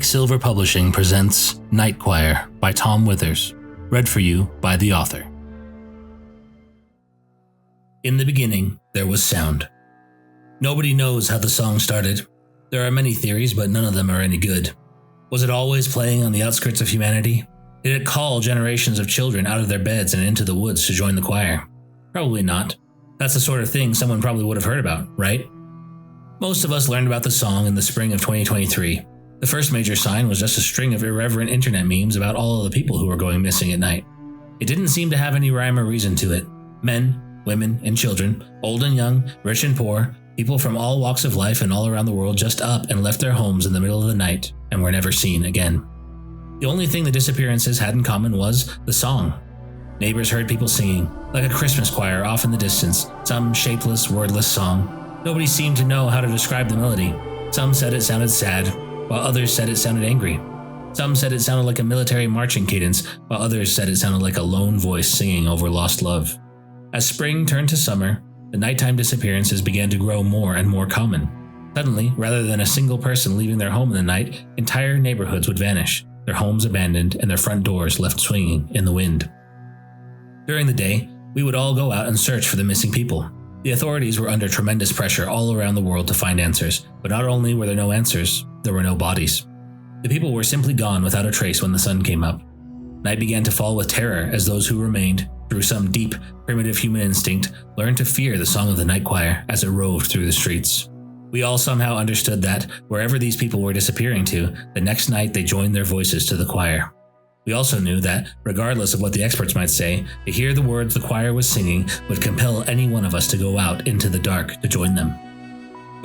Quicksilver Publishing presents Night Choir by Tom Withers, read for you by the author. In the beginning, there was sound. Nobody knows how the song started. There are many theories, but none of them are any good. Was it always playing on the outskirts of humanity? Did it call generations of children out of their beds and into the woods to join the choir? Probably not. That's the sort of thing someone probably would have heard about, right? Most of us learned about the song in the spring of 2023. The first major sign was just a string of irreverent internet memes about all of the people who were going missing at night. It didn't seem to have any rhyme or reason to it. Men, women, and children, old and young, rich and poor, people from all walks of life and all around the world just up and left their homes in the middle of the night and were never seen again. The only thing the disappearances had in common was the song. Neighbors heard people singing, like a Christmas choir off in the distance, some shapeless, wordless song. Nobody seemed to know how to describe the melody. Some said it sounded sad, while others said it sounded angry. Some said it sounded like a military marching cadence, while others said it sounded like a lone voice singing over lost love. As spring turned to summer, the nighttime disappearances began to grow more and more common. Suddenly, rather than a single person leaving their home in the night, entire neighborhoods would vanish, their homes abandoned and their front doors left swinging in the wind. During the day, we would all go out and search for the missing people. The authorities were under tremendous pressure all around the world to find answers, but not only were there no answers, there were no bodies. The people were simply gone without a trace when the sun came up. Night began to fall with terror as those who remained, through some deep, primitive human instinct, learned to fear the song of the night choir as it roved through the streets. We all somehow understood that, wherever these people were disappearing to, the next night they joined their voices to the choir. We also knew that, regardless of what the experts might say, to hear the words the choir was singing would compel any one of us to go out into the dark to join them.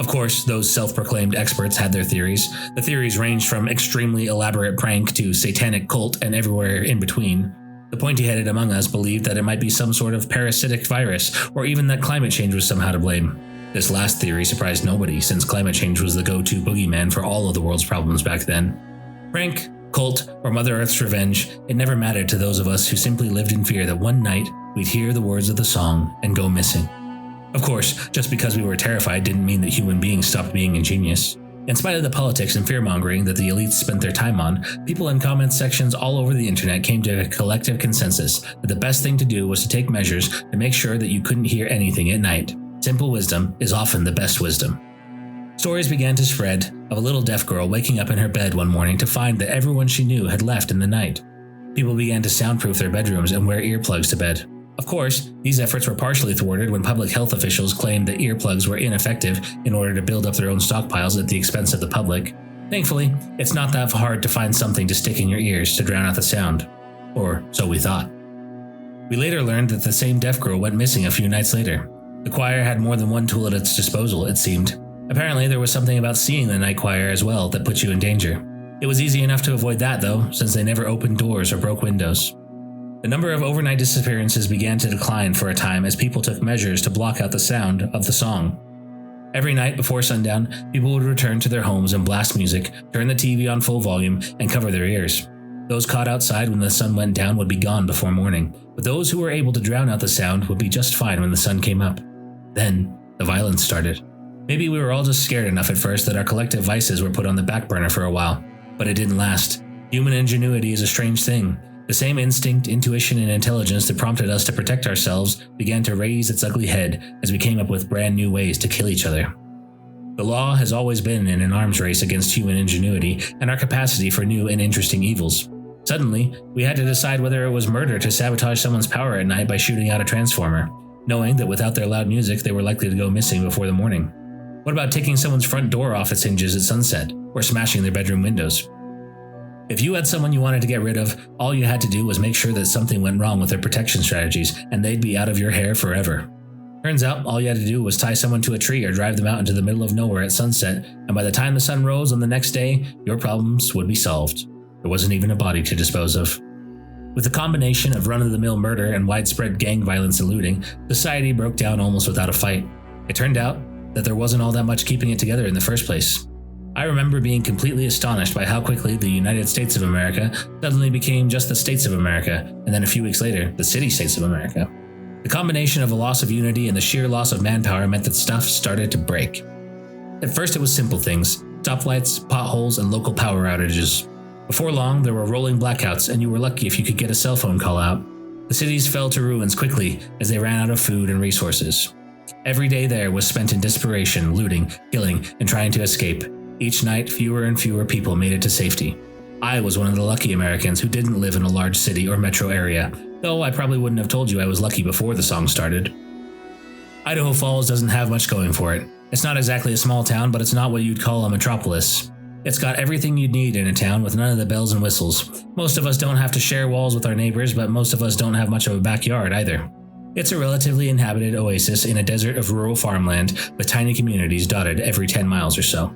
Of course, those self-proclaimed experts had their theories. The theories ranged from extremely elaborate prank to satanic cult and everywhere in between. The pointy-headed among us believed that it might be some sort of parasitic virus, or even that climate change was somehow to blame. This last theory surprised nobody, since climate change was the go-to boogeyman for all of the world's problems back then. Prank, cult, or Mother Earth's revenge, it never mattered to those of us who simply lived in fear that one night we'd hear the words of the song and go missing. Of course, just because we were terrified didn't mean that human beings stopped being ingenious. In spite of the politics and fear-mongering that the elites spent their time on, people in comment sections all over the internet came to a collective consensus that the best thing to do was to take measures to make sure that you couldn't hear anything at night. Simple wisdom is often the best wisdom. Stories began to spread of a little deaf girl waking up in her bed one morning to find that everyone she knew had left in the night. People began to soundproof their bedrooms and wear earplugs to bed. Of course, these efforts were partially thwarted when public health officials claimed that earplugs were ineffective in order to build up their own stockpiles at the expense of the public. Thankfully, it's not that hard to find something to stick in your ears to drown out the sound. Or so we thought. We later learned that the same deaf girl went missing a few nights later. The choir had more than one tool at its disposal, it seemed. Apparently, there was something about seeing the night choir as well that put you in danger. It was easy enough to avoid that, though, since they never opened doors or broke windows. The number of overnight disappearances began to decline for a time as people took measures to block out the sound of the song. Every night before sundown, people would return to their homes and blast music, turn the TV on full volume, and cover their ears. Those caught outside when the sun went down would be gone before morning, but those who were able to drown out the sound would be just fine when the sun came up. Then, the violence started. Maybe we were all just scared enough at first that our collective vices were put on the back burner for a while, but it didn't last. Human ingenuity is a strange thing. The same instinct, intuition, and intelligence that prompted us to protect ourselves began to raise its ugly head as we came up with brand new ways to kill each other. The law has always been in an arms race against human ingenuity and our capacity for new and interesting evils. Suddenly, we had to decide whether it was murder to sabotage someone's power at night by shooting out a transformer, knowing that without their loud music they were likely to go missing before the morning. What about taking someone's front door off its hinges at sunset, or smashing their bedroom windows? If you had someone you wanted to get rid of, all you had to do was make sure that something went wrong with their protection strategies, and they'd be out of your hair forever. Turns out, all you had to do was tie someone to a tree or drive them out into the middle of nowhere at sunset, and by the time the sun rose on the next day, your problems would be solved. There wasn't even a body to dispose of. With the combination of run-of-the-mill murder and widespread gang violence and looting, society broke down almost without a fight. It turned out that there wasn't all that much keeping it together in the first place. I remember being completely astonished by how quickly the United States of America suddenly became just the States of America, and then a few weeks later, the city-states of America. The combination of a loss of unity and the sheer loss of manpower meant that stuff started to break. At first it was simple things. stoplights, potholes, and local power outages. Before long, there were rolling blackouts, and you were lucky if you could get a cell phone call out. The cities fell to ruins quickly as they ran out of food and resources. Every day there was spent in desperation, looting, killing, and trying to escape. Each night, fewer and fewer people made it to safety. I was one of the lucky Americans who didn't live in a large city or metro area, though I probably wouldn't have told you I was lucky before the song started. Idaho Falls doesn't have much going for it. It's not exactly a small town, but it's not what you'd call a metropolis. It's got everything you'd need in a town with none of the bells and whistles. Most of us don't have to share walls with our neighbors, but most of us don't have much of a backyard either. It's a relatively inhabited oasis in a desert of rural farmland with tiny communities dotted every 10 miles or so.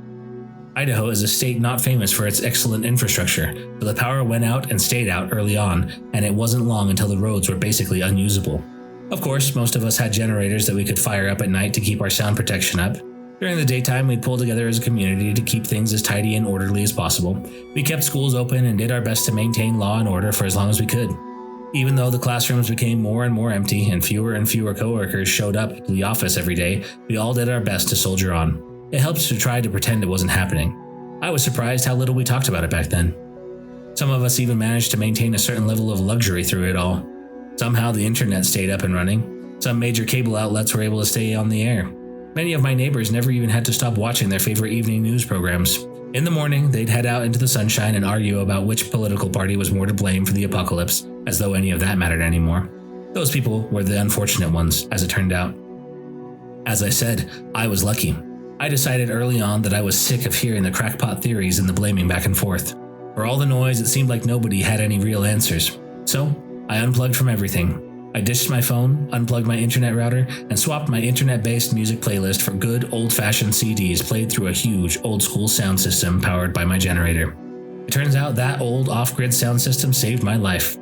Idaho is a state not famous for its excellent infrastructure, so the power went out and stayed out early on, and it wasn't long until the roads were basically unusable. Of course, most of us had generators that we could fire up at night to keep our sound protection up. During the daytime, we'd pull together as a community to keep things as tidy and orderly as possible. We kept schools open and did our best to maintain law and order for as long as we could. Even though the classrooms became more and more empty and fewer coworkers showed up to the office every day, we all did our best to soldier on. It helped to try to pretend it wasn't happening. I was surprised how little we talked about it back then. Some of us even managed to maintain a certain level of luxury through it all. Somehow the internet stayed up and running. Some major cable outlets were able to stay on the air. Many of my neighbors never even had to stop watching their favorite evening news programs. In the morning, they'd head out into the sunshine and argue about which political party was more to blame for the apocalypse, as though any of that mattered anymore. Those people were the unfortunate ones, as it turned out. As I said, I was lucky. I decided early on that I was sick of hearing the crackpot theories and the blaming back and forth. For all the noise, it seemed like nobody had any real answers. So, I unplugged from everything. I ditched my phone, unplugged my internet router, and swapped my internet-based music playlist for good old-fashioned CDs played through a huge old-school sound system powered by my generator. It turns out that old off-grid sound system saved my life.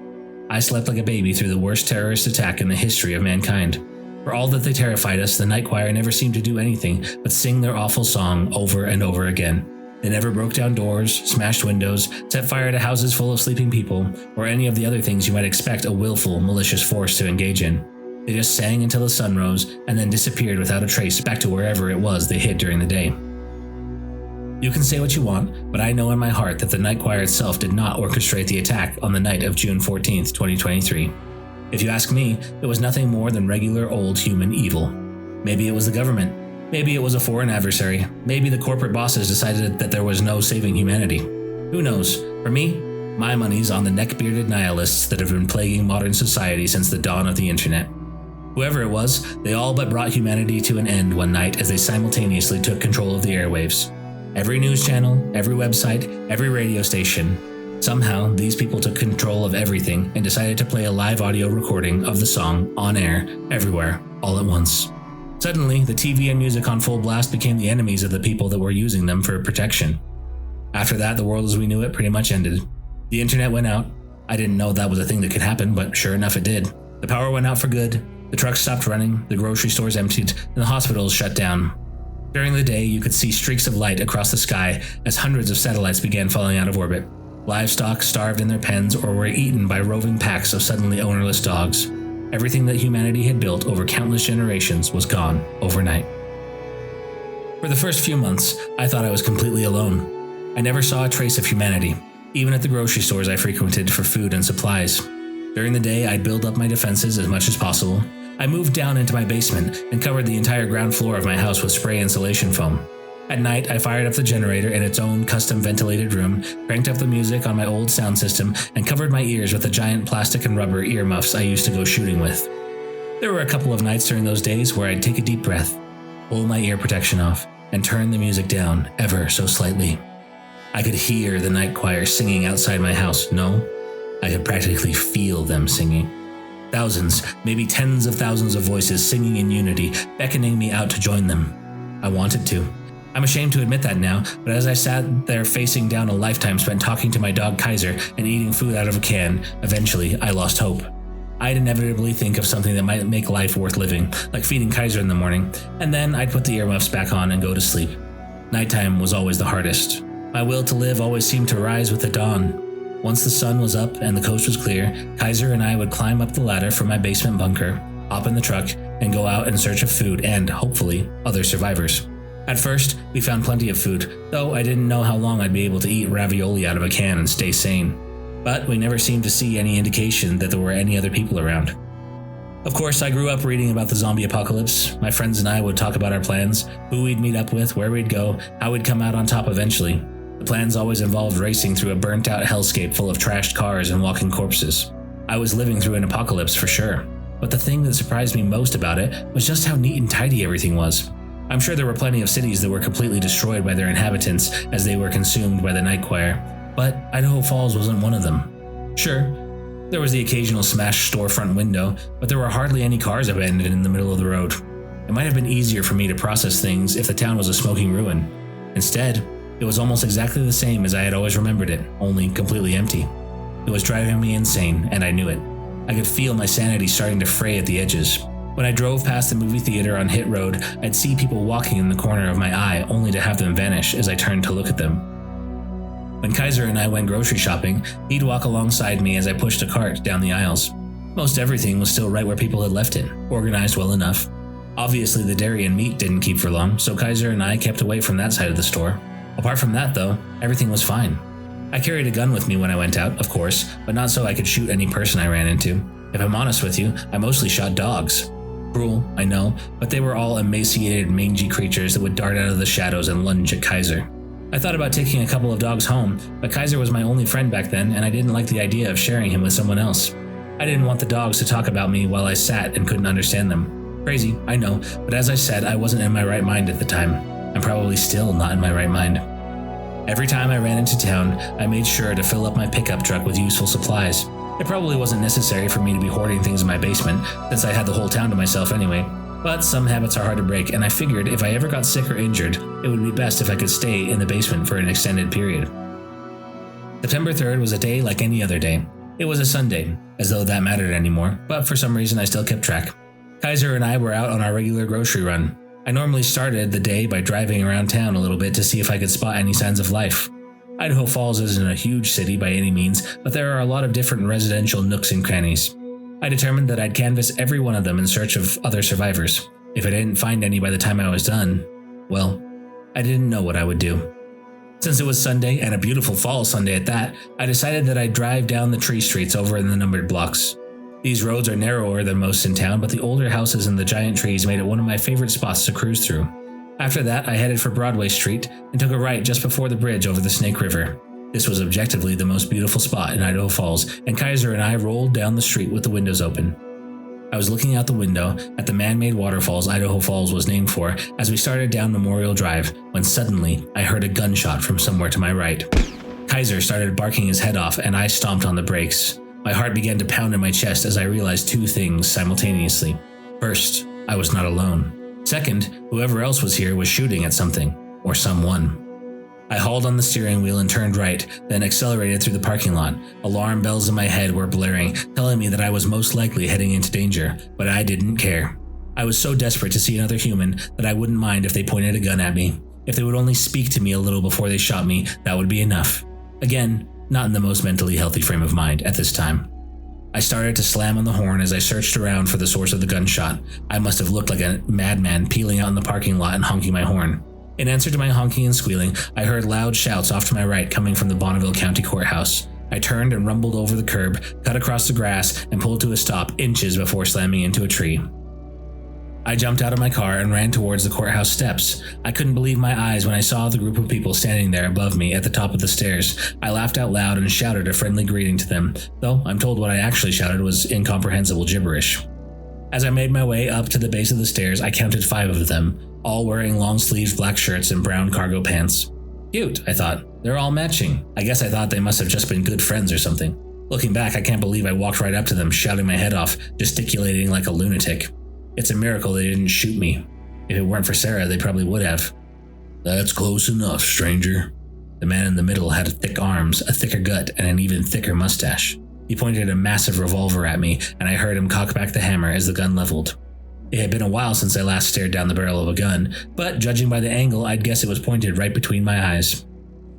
I slept like a baby through the worst terrorist attack in the history of mankind. For all that they terrified us, the night choir never seemed to do anything but sing their awful song over and over again. They never broke down doors, smashed windows, set fire to houses full of sleeping people, or any of the other things you might expect a willful, malicious force to engage in. They just sang until the sun rose, and then disappeared without a trace back to wherever it was they hid during the day. You can say what you want, but I know in my heart that the night choir itself did not orchestrate the attack on the night of June 14th, 2023. If you ask me, it was nothing more than regular old human evil. Maybe it was the government. Maybe it was a foreign adversary. Maybe the corporate bosses decided that there was no saving humanity. Who knows? For me, my money's on the neck-bearded nihilists that have been plaguing modern society since the dawn of the internet. Whoever it was, they all but brought humanity to an end one night as they simultaneously took control of the airwaves. Every news channel, every website, every radio station. Somehow, these people took control of everything and decided to play a live audio recording of the song on air, everywhere, all at once. Suddenly, the TV and music on full blast became the enemies of the people that were using them for protection. After that, the world as we knew it pretty much ended. The internet went out. I didn't know that was a thing that could happen, but sure enough it did. The power went out for good, the trucks stopped running, the grocery stores emptied, and the hospitals shut down. During the day, you could see streaks of light across the sky as hundreds of satellites began falling out of orbit. Livestock starved in their pens or were eaten by roving packs of suddenly ownerless dogs. Everything that humanity had built over countless generations was gone overnight. For the first few months, I thought I was completely alone. I never saw a trace of humanity, even at the grocery stores I frequented for food and supplies. During the day, I'd build up my defenses as much as possible. I moved down into my basement and covered the entire ground floor of my house with spray insulation foam. At night, I fired up the generator in its own custom ventilated room, cranked up the music on my old sound system, and covered my ears with the giant plastic and rubber earmuffs I used to go shooting with. There were a couple of nights during those days where I'd take a deep breath, pull my ear protection off, and turn the music down ever so slightly. I could hear the night choir singing outside my house. No, I could practically feel them singing. Thousands, maybe tens of thousands of voices singing in unity, beckoning me out to join them. I wanted to. I'm ashamed to admit that now, but as I sat there facing down a lifetime spent talking to my dog Kaiser and eating food out of a can, eventually I lost hope. I'd inevitably think of something that might make life worth living, like feeding Kaiser in the morning, and then I'd put the earmuffs back on and go to sleep. Nighttime was always the hardest. My will to live always seemed to rise with the dawn. Once the sun was up and the coast was clear, Kaiser and I would climb up the ladder from my basement bunker, hop in the truck, and go out in search of food and, hopefully, other survivors. At first, we found plenty of food, though I didn't know how long I'd be able to eat ravioli out of a can and stay sane. But we never seemed to see any indication that there were any other people around. Of course, I grew up reading about the zombie apocalypse. My friends and I would talk about our plans, who we'd meet up with, where we'd go, how we'd come out on top eventually. The plans always involved racing through a burnt-out hellscape full of trashed cars and walking corpses. I was living through an apocalypse for sure. But the thing that surprised me most about it was just how neat and tidy everything was. I'm sure there were plenty of cities that were completely destroyed by their inhabitants as they were consumed by the night choir, but Idaho Falls wasn't one of them. Sure, there was the occasional smashed storefront window, but there were hardly any cars abandoned in the middle of the road. It might have been easier for me to process things if the town was a smoking ruin. Instead, it was almost exactly the same as I had always remembered it, only completely empty. It was driving me insane, and I knew it. I could feel my sanity starting to fray at the edges. When I drove past the movie theater on Hit Road, I'd see people walking in the corner of my eye only to have them vanish as I turned to look at them. When Kaiser and I went grocery shopping, he'd walk alongside me as I pushed a cart down the aisles. Most everything was still right where people had left it, organized well enough. Obviously, the dairy and meat didn't keep for long, so Kaiser and I kept away from that side of the store. Apart from that, though, everything was fine. I carried a gun with me when I went out, of course, but not so I could shoot any person I ran into. If I'm honest with you, I mostly shot dogs. Cruel, I know, but they were all emaciated, mangy creatures that would dart out of the shadows and lunge at Kaiser. I thought about taking a couple of dogs home, but Kaiser was my only friend back then, and I didn't like the idea of sharing him with someone else. I didn't want the dogs to talk about me while I sat and couldn't understand them. Crazy, I know, but as I said, I wasn't in my right mind at the time. I'm probably still not in my right mind. Every time I ran into town, I made sure to fill up my pickup truck with useful supplies. It probably wasn't necessary for me to be hoarding things in my basement, since I had the whole town to myself anyway. But some habits are hard to break, and I figured if I ever got sick or injured, it would be best if I could stay in the basement for an extended period. September 3rd was a day like any other day. It was a Sunday, as though that mattered anymore, but for some reason I still kept track. Kaiser and I were out on our regular grocery run. I normally started the day by driving around town a little bit to see if I could spot any signs of life. Idaho Falls isn't a huge city by any means, but there are a lot of different residential nooks and crannies. I determined that I'd canvass every one of them in search of other survivors. If I didn't find any by the time I was done, well, I didn't know what I would do. Since it was Sunday, and a beautiful fall Sunday at that, I decided that I'd drive down the tree streets over in the numbered blocks. These roads are narrower than most in town, but the older houses and the giant trees made it one of my favorite spots to cruise through. After that, I headed for Broadway Street and took a right just before the bridge over the Snake River. This was objectively the most beautiful spot in Idaho Falls, and Kaiser and I rolled down the street with the windows open. I was looking out the window at the man-made waterfalls Idaho Falls was named for as we started down Memorial Drive, when suddenly I heard a gunshot from somewhere to my right. Kaiser started barking his head off, and I stomped on the brakes. My heart began to pound in my chest as I realized two things simultaneously. First, I was not alone. Second, whoever else was here was shooting at something, or someone. I hauled on the steering wheel and turned right, then accelerated through the parking lot. Alarm bells in my head were blaring, telling me that I was most likely heading into danger, but I didn't care. I was so desperate to see another human that I wouldn't mind if they pointed a gun at me. If they would only speak to me a little before they shot me, that would be enough. Again, not in the most mentally healthy frame of mind at this time. I started to slam on the horn as I searched around for the source of the gunshot. I must have looked like a madman peeling out in the parking lot and honking my horn. In answer to my honking and squealing, I heard loud shouts off to my right coming from the Bonneville County Courthouse. I turned and rumbled over the curb, cut across the grass, and pulled to a stop inches before slamming into a tree. I jumped out of my car and ran towards the courthouse steps. I couldn't believe my eyes when I saw the group of people standing there above me at the top of the stairs. I laughed out loud and shouted a friendly greeting to them, though I'm told what I actually shouted was incomprehensible gibberish. As I made my way up to the base of the stairs, I counted 5 of them, all wearing long-sleeved black shirts and brown cargo pants. Cute, I thought. They're all matching. I guess I thought they must have just been good friends or something. Looking back, I can't believe I walked right up to them, shouting my head off, gesticulating like a lunatic. It's a miracle they didn't shoot me. If it weren't for Sarah, they probably would have. That's close enough, stranger. The man in the middle had thick arms, a thicker gut, and an even thicker mustache. He pointed a massive revolver at me, and I heard him cock back the hammer as the gun leveled. It had been a while since I last stared down the barrel of a gun, but judging by the angle, I'd guess it was pointed right between my eyes.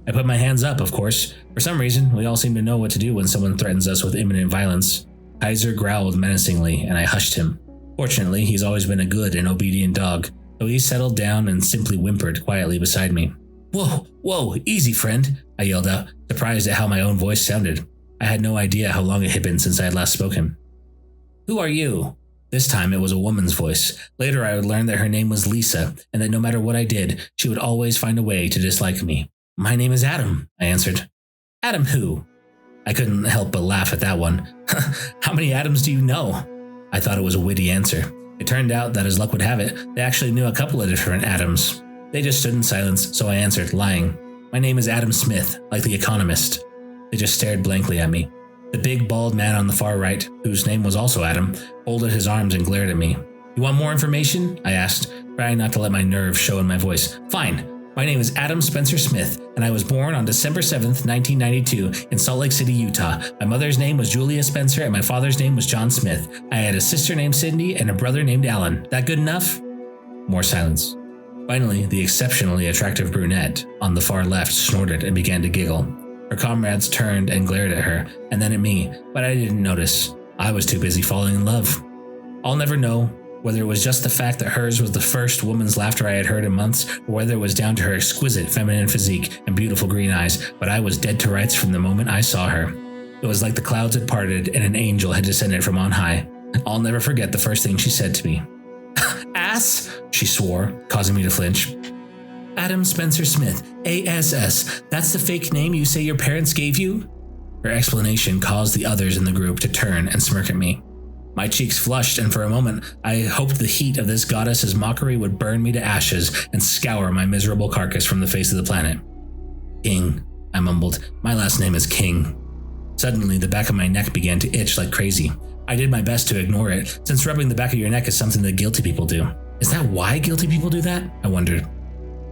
I put my hands up, of course. For some reason, we all seem to know what to do when someone threatens us with imminent violence. Kaiser growled menacingly, and I hushed him. Fortunately, he's always been a good and obedient dog, Louise settled down and simply whimpered quietly beside me. Whoa, whoa, easy, friend, I yelled out, surprised at how my own voice sounded. I had no idea how long it had been since I had last spoken. Who are you? This time it was a woman's voice. Later I would learn that her name was Lisa, and that no matter what I did, she would always find a way to dislike me. My name is Adam, I answered. Adam who? I couldn't help but laugh at that one. How many Adams do you know? I thought it was a witty answer. It turned out that as luck would have it, they actually knew a couple of different Adams. They just stood in silence, so I answered, lying. My name is Adam Smith, like the Economist. They just stared blankly at me. The big, bald man on the far right, whose name was also Adam, folded his arms and glared at me. You want more information? I asked, trying not to let my nerves show in my voice. Fine. My name is Adam Spencer Smith, and I was born on December 7th, 1992, in Salt Lake City, Utah. My mother's name was Julia Spencer, and my father's name was John Smith. I had a sister named Cindy and a brother named Alan. That good enough? More silence. Finally, the exceptionally attractive brunette on the far left snorted and began to giggle. Her comrades turned and glared at her, and then at me, but I didn't notice. I was too busy falling in love. I'll never know whether it was just the fact that hers was the first woman's laughter I had heard in months, or whether it was down to her exquisite feminine physique and beautiful green eyes, but I was dead to rights from the moment I saw her. It was like the clouds had parted and an angel had descended from on high. I'll never forget the first thing she said to me. Ass, she swore, causing me to flinch. Adam Spencer Smith, ASS, that's the fake name you say your parents gave you? Her explanation caused the others in the group to turn and smirk at me. My cheeks flushed, and for a moment, I hoped the heat of this goddess's mockery would burn me to ashes and scour my miserable carcass from the face of the planet. King, I mumbled. My last name is King. Suddenly, the back of my neck began to itch like crazy. I did my best to ignore it, since rubbing the back of your neck is something that guilty people do. Is that why guilty people do that? I wondered.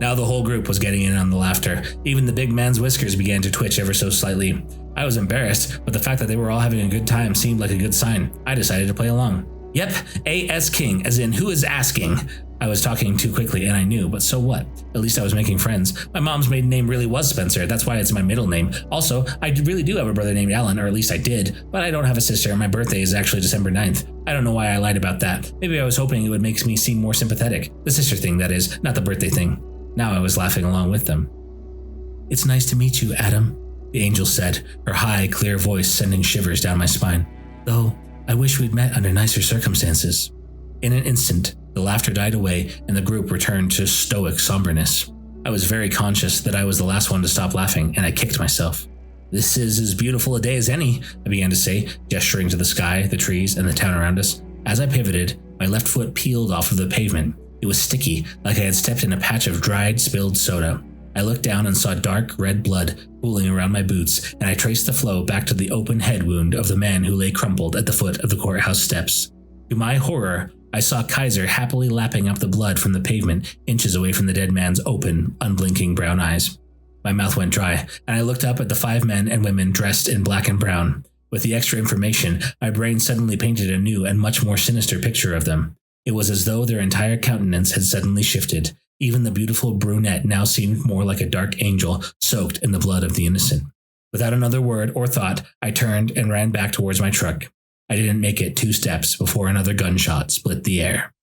Now the whole group was getting in on the laughter. Even the big man's whiskers began to twitch ever so slightly. I was embarrassed, but the fact that they were all having a good time seemed like a good sign. I decided to play along. Yep, A.S. King, as in who is asking? I was talking too quickly and I knew, but so what? At least I was making friends. My mom's maiden name really was Spencer, that's why it's my middle name. Also, I really do have a brother named Alan, or at least I did, but I don't have a sister and my birthday is actually December 9th. I don't know why I lied about that. Maybe I was hoping it would make me seem more sympathetic. The sister thing, that is, not the birthday thing. Now I was laughing along with them. It's nice to meet you, Adam, the angel said, her high, clear voice sending shivers down my spine. Though, I wish we'd met under nicer circumstances. In an instant, the laughter died away and the group returned to stoic somberness. I was very conscious that I was the last one to stop laughing, and I kicked myself. This is as beautiful a day as any, I began to say, gesturing to the sky, the trees, and the town around us. As I pivoted, my left foot peeled off of the pavement. It was sticky, like I had stepped in a patch of dried, spilled soda. I looked down and saw dark, red blood pooling around my boots, and I traced the flow back to the open head wound of the man who lay crumpled at the foot of the courthouse steps. To my horror, I saw Kaiser happily lapping up the blood from the pavement, inches away from the dead man's open, unblinking brown eyes. My mouth went dry, and I looked up at the 5 men and women dressed in black and brown. With the extra information, my brain suddenly painted a new and much more sinister picture of them. It was as though their entire countenance had suddenly shifted. Even the beautiful brunette now seemed more like a dark angel soaked in the blood of the innocent. Without another word or thought, I turned and ran back towards my truck. I didn't make it 2 steps before another gunshot split the air.